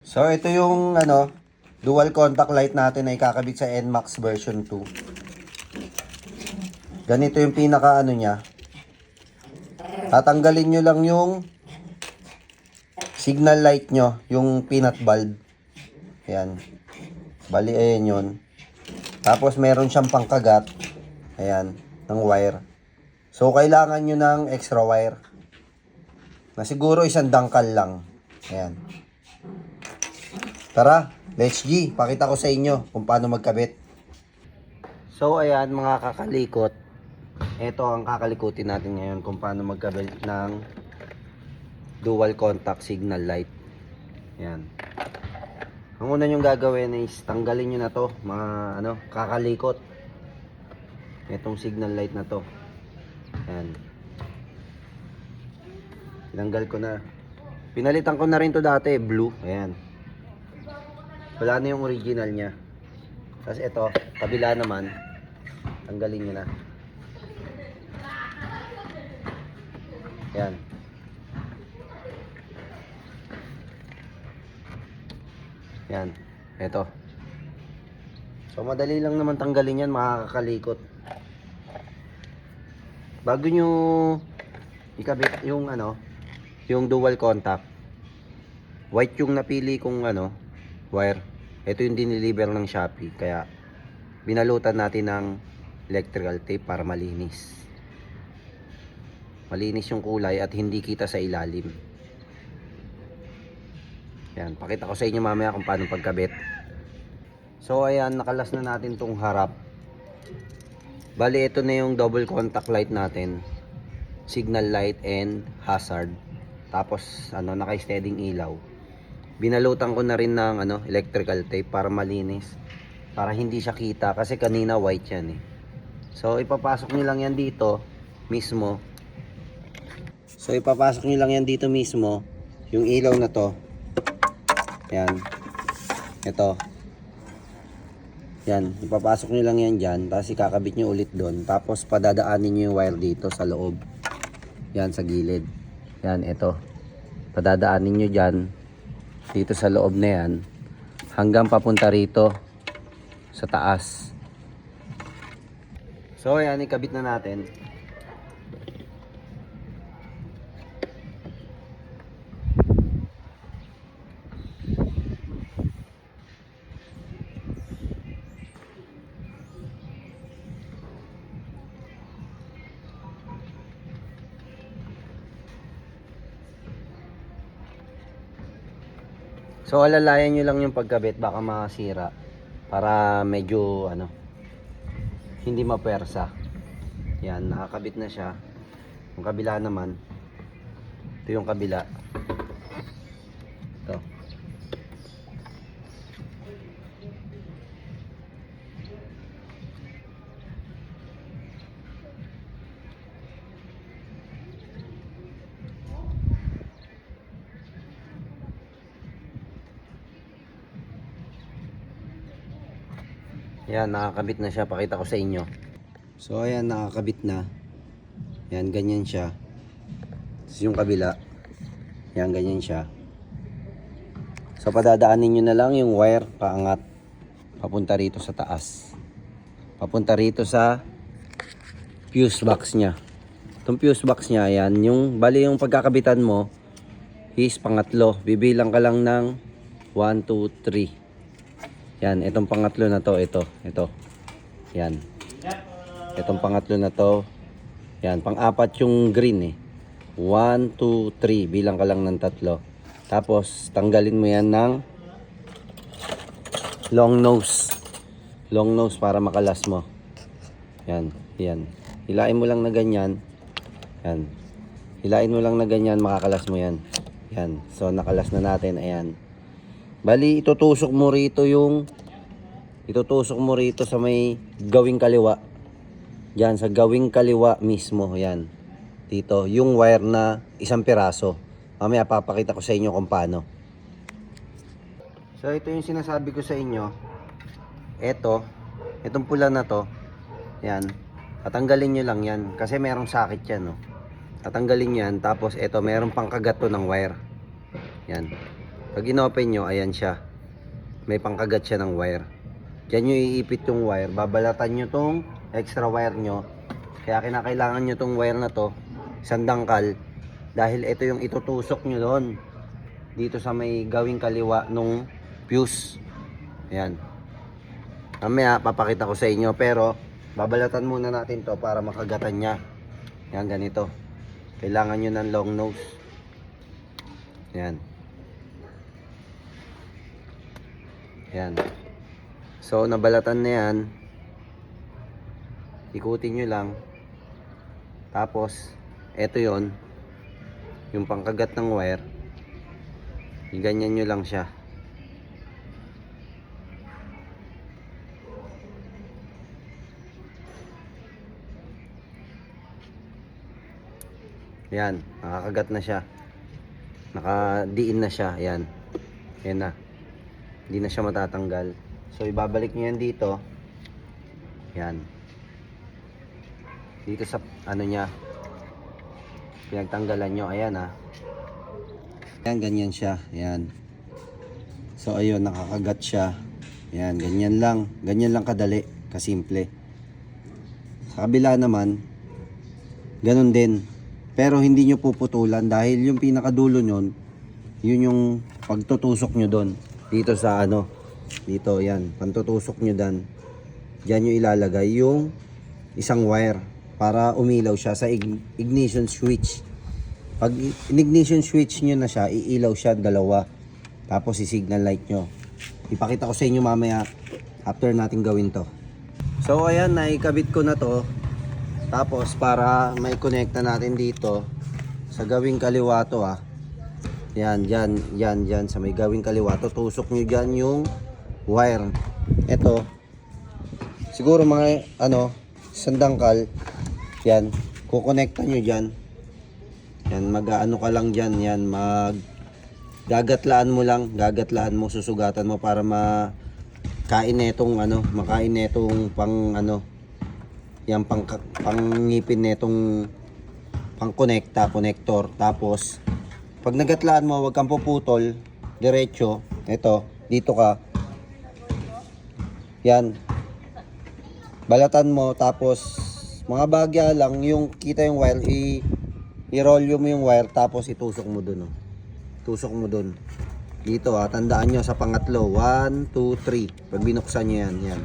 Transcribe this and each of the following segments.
So ito yung dual contact light natin na ikakabit sa NMAX version 2. Ganito yung pinaka niya. Tatanggalin nyo lang yung signal light nyo, yung peanut bulb. Ayan. Bali, ayan yun. Tapos meron siyang pangkagat. Ayan, ng wire. So kailangan nyo ng extra wire. Na siguro isang dangkal lang. Ayan. Tara, let's G. Pakita ko sa inyo kung paano magkabit. So ayan mga kakalikot. Ito ang kakalikutin natin ngayon kung paano magkabit ng dual contact signal light. Ayan. Ang una nyong gagawin is tanggalin nyo na to mga kakalikot. Itong signal light na to. Ayan. Tinanggal ko na. Pinalitan ko na rin to dati, blue. Ayan. Wala na yung original niya. Tapos ito, kabila naman, tanggalin nyo na. Ayan. Ayan. Ito. So, madali lang naman tanggalin yan, makakakalikot. Bago nyo ikabit yung yung dual contact, white yung napili kong wire. Ito yung diniliver ng Shopee, kaya binalutan natin ng electrical tape para malinis. Malinis yung kulay at hindi kita sa ilalim. Yan, pakita ko sa inyo mamaya kung paano pagkabit. So ayan, nakalas na natin tong harap. Bali, ito na yung double contact light natin. Signal light and hazard. Tapos naka-steading ilaw. Binalutan ko na rin ng electrical tape para malinis. Para hindi siya kita kasi kanina white yan eh. So ipapasok niyo lang yan dito mismo. Yung ilaw na to. Yan. Ito. Yan, ipapasok niyo lang yan dyan. Tapos ikakabit niyo ulit doon. Tapos padadaanin niyo yung wire dito sa loob. Yan sa gilid. Yan, ito. Padadaanin niyo dyan. Dito sa loob na yan. Hanggang papunta rito. Sa taas. So, yan, ikabit na natin. So alalayan nyo lang yung pagkabit, baka masira. Para medyo hindi mapersa. Yan, nakakabit na siya. Yung kabila naman, ito yung kabila. Ito. Yan, nakakabit na siya. Pakita ko sa inyo. So, ayan, nakakabit na. Yan, ganyan siya. Tapos yung kabila. Yan, ganyan siya. So, padadaanin nyo na lang yung wire paangat. Papunta rito sa taas. Papunta rito sa fuse box nya. Itong fuse box nya, yan. Bali yung pagkakabitan mo is pangatlo. Bibilang ka lang ng 1, 2, 3. Yan, itong pangatlo na to, ito. Yan. Itong pangatlo na to. Yan, pang-apat yung green eh. 1, 2, 3. Bilang ka lang ng 3. Tapos, tanggalin mo yan ng long nose. Long nose para makalas mo. Yan, yan. Hilain mo lang na ganyan. Yan. Hilain mo lang na ganyan, makakalas mo yan. Yan. So, nakalas na natin. Ayan. Bali, itutusok mo rito sa may gawing kaliwa. Diyan, sa gawing kaliwa mismo. Yan. Dito, yung wire na isang piraso. Mamaya papakita ko sa inyo kung paano. So, ito yung sinasabi ko sa inyo. Itong pula na to. Yan. Tatanggalin nyo lang yan. Kasi merong sakit yan, no? Tatanggalin yan. Tapos, merong pangkagat to ng wire. Yan. Pag inopen nyo, ayan siya. May pangkagat siya ng wire. Diyan nyo iipit yung wire. Babalatan nyo tong extra wire nyo. Kaya kinakailangan nyo tong wire na to, isang dangkal. Dahil ito yung itutusok nyo doon. Dito sa may gawing kaliwa nung fuse. Ayan. Mamaya papakita ko sa inyo. Pero babalatan muna natin to para makagatan niya. Ayan, ganito. Kailangan nyo ng long nose. Ayan. Ayan. So, nabalatan na yan. Ikutin nyo lang. Tapos, eto yon, yung pangkagat ng wire. Ganyan nyo lang siya. Ayan, nakakagat na siya. Nakadiin na siya. Ayan. Ayan na. Hindi na siya matatanggal. So, ibabalik nyo yan dito. Ayan. Dito sa ano niya, pinagtanggalan nyo. Ayan ha. Ayan, ganyan siya. Ayan. So, ayun, nakakagat siya. Ayan, ganyan lang. Ganyan lang kadali. Kasimple. Sa kabila naman, ganun din. Pero hindi nyo puputulan dahil yung pinakadulo nyon, yun yung pagtutusok nyo doon. Dito sa ano, dito, yan. Pantutusok nyo dan. Diyan nyo ilalagay yung isang wire para umilaw siya sa ignition switch. Pag ignition switch nyo na siya, iilaw siya dalawa. Tapos i-signal light nyo. Ipakita ko sa inyo mamaya after natin gawin to. So ayan, naikabit ko na to. Tapos para may connect na natin dito sa gawing kaliwa to Yan, yan sa may gawing kaliwa. Tusok nyo dyan yung wire. Ito, siguro mga sandangkal. Yan, kukonekta nyo dyan. Yan, mag-ano ka lang dyan. Yan, gagatlaan mo, susugatan mo para makain netong makain netong yan pangngipin netong connector. Tapos pag nagatlaan mo, wag kang puputol, diretso. Ito, dito ka. Yan. Balatan mo, tapos mga bagya lang yung kita yung wire, i-roll mo yung wire, tapos itusok mo dun. Tusok mo dun. Dito tandaan nyo sa pangatlo. 1, 2, 3. Pag binuksan nyo yan, yan.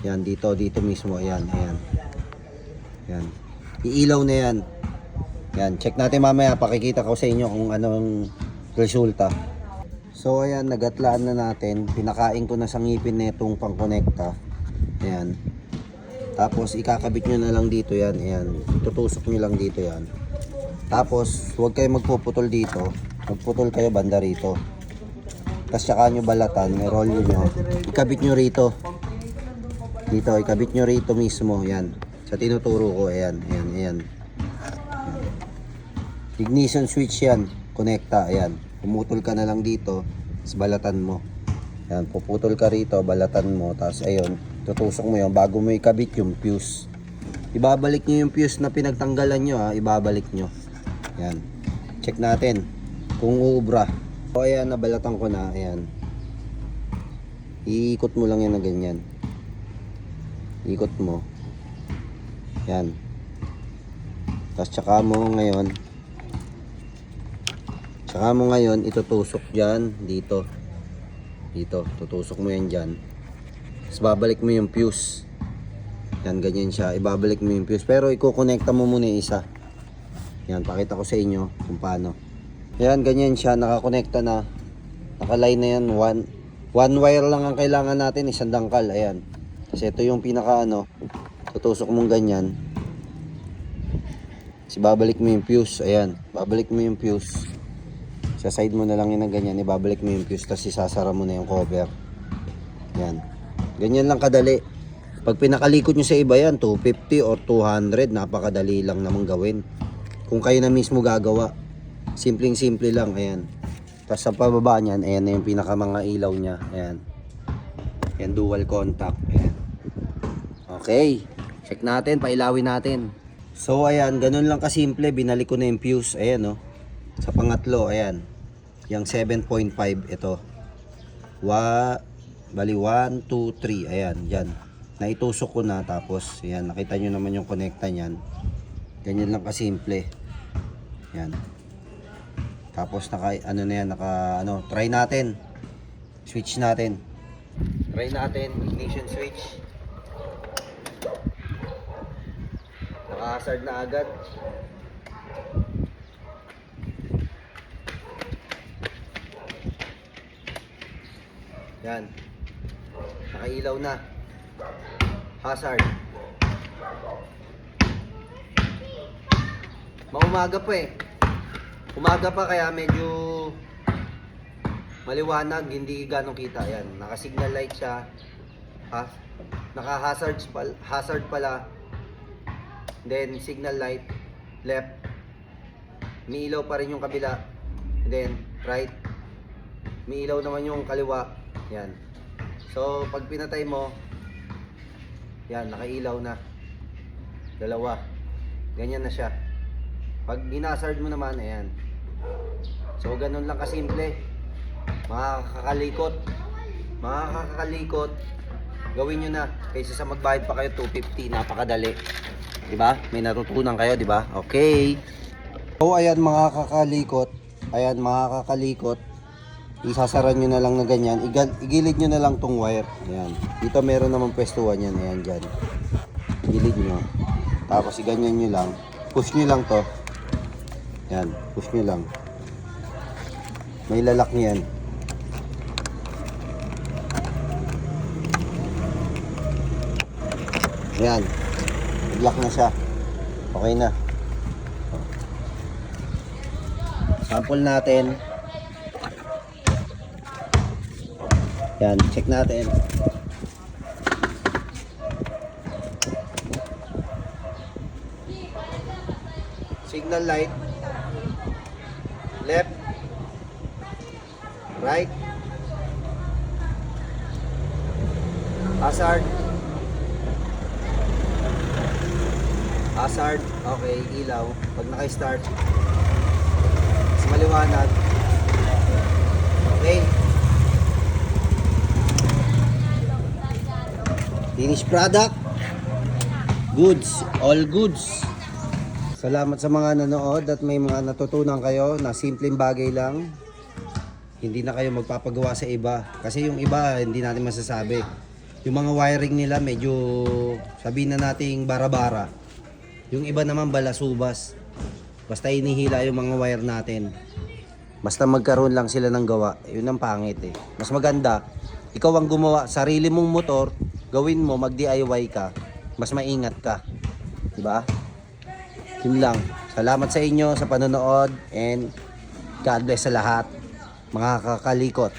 Yan, dito mismo. Ayan. Yan. Iilaw na yan. Yan, check natin mamaya. Pakikita ko sa inyo kung anong resulta. So, ayan, nagatlaan na natin. Pinakain ko na sa ngipin netong pangkonekta. Ayan. Tapos, ikakabit nyo na lang dito yan. Ayan. Tutusok nyo lang dito yan. Tapos, huwag kayo magpuputol dito. Magputol kayo banda rito. Tapos, tsaka nyo balatan. Roll nyo. Ikabit nyo rito. Dito, ikabit nyo rito mismo. Yan. Sa tinuturo ko. Ayan. Ignition switch yan. Connecta. Ayan. Pumutol ka na lang dito. Tapos balatan mo. Ayan. Puputol ka rito. Balatan mo. Tapos ayun. Tutusok mo yun. Bago mo ikabit yung fuse. Ibabalik nyo yung fuse na pinagtanggalan nyo. Ibabalik nyo. Ayan. Check natin. Kung uubra. O ayan. Nabalatan ko na. Ayan. Iikot mo lang yan na ganyan. Ikot mo. Yan. Tapos tsaka mo ngayon itutusok dyan. Dito. Tutusok mo yan dyan. Tapos babalik mo yung fuse. Yan, ganyan siya. Ibabalik mo yung fuse. Pero ikukonekta mo muna yung isa. Yan, pakita ko sa inyo kung paano. Yan, ganyan siya. Nakakonekta na. Nakaline na yan. One wire lang ang kailangan natin. Isang dangkal. Ayan. Kasi ito yung pinaka tutusok mong ganyan. Kasi babalik mo yung fuse. Ayan. Babalik mo yung fuse. Sa side mo na lang yun ng ganyan. Ibabalik mo yung fuse. Tapos isasara mo na yung cover. Ayan. Ganyan lang kadali. Pag pinakalikot nyo sa iba yan, 250 or 200. Napakadali lang namang gawin. Kung kayo na mismo gagawa. Simpleng-simple lang. Ayan. Tapos sa pababa niyan, ayan na yung pinaka mga ilaw niya. Ayan. Ayan, dual contact. Ayan. Okay, check natin, pailawin natin. So ayan, ganun lang kasimple, binalik ko na yung fuse. Ayan Sa pangatlo, ayan. Yung 7.5 ito. Bali 1, 2, 3. Ayan, yan. Naitusok ko na, tapos ayan, nakita nyo naman yung connecta niyan. Ganyan lang kasimple. Yan. Tapos ano na yan, try natin. Switch natin. Try natin, ignition switch. Naka-hazard na agad. Yan. Nakailaw na. Hazard. Maumaga pa eh. Umaga pa kaya medyo maliwanag, hindi ganong kita. Yan, naka-signal light siya. Hazard pala. Then signal light left. May ilaw pa rin yung kabila. Then right. May ilaw naman yung kaliwa. Yan. So pag pinatay mo, yan, nakailaw na. Dalawa. Ganyan na siya. Pag ginasard mo naman, ayan. So ganun lang kasimple. Mga kakakalikot, gawin nyo na kaysa sa magbayad pa kayo 250. Napakadali, diba? May natutunan kayo, diba? Okay. So ayan mga kakalikot, isasara nyo na lang na ganyan. Igilid nyo na lang tong wire. Ayan. Dito meron naman pwestuhan yan. Ayan, dyan. Gilid nyo. Tapos iganyan nyo lang. Push nyo lang to. Ayan. Push nyo lang. May lalak nyo yan. Ayan. Nag-lock na siya. Okay na. Sample natin. Yan, check natin. Signal light. Left. Right. Hazard. Hazard. Okay, ilaw. Pag naka-start, mas maliwanag. Okay. Finished product. Goods. All goods. Salamat sa mga nanood at may mga natutunan kayo na simpleng bagay lang. Hindi na kayo magpapagawa sa iba. Kasi yung iba, hindi natin masasabi. Yung mga wiring nila medyo, sabihin na nating bara-bara. Yung iba naman balasubas. Basta inihila yung mga wire natin. Basta magkaroon lang sila ng gawa. Yun ang pangit eh. Mas maganda, ikaw ang gumawa. Sarili mong motor, gawin mo, mag-DIY ka. Mas maingat ka. Diba? Yun lang. Salamat sa inyo sa panonood and God bless sa lahat. Mga kakalikot.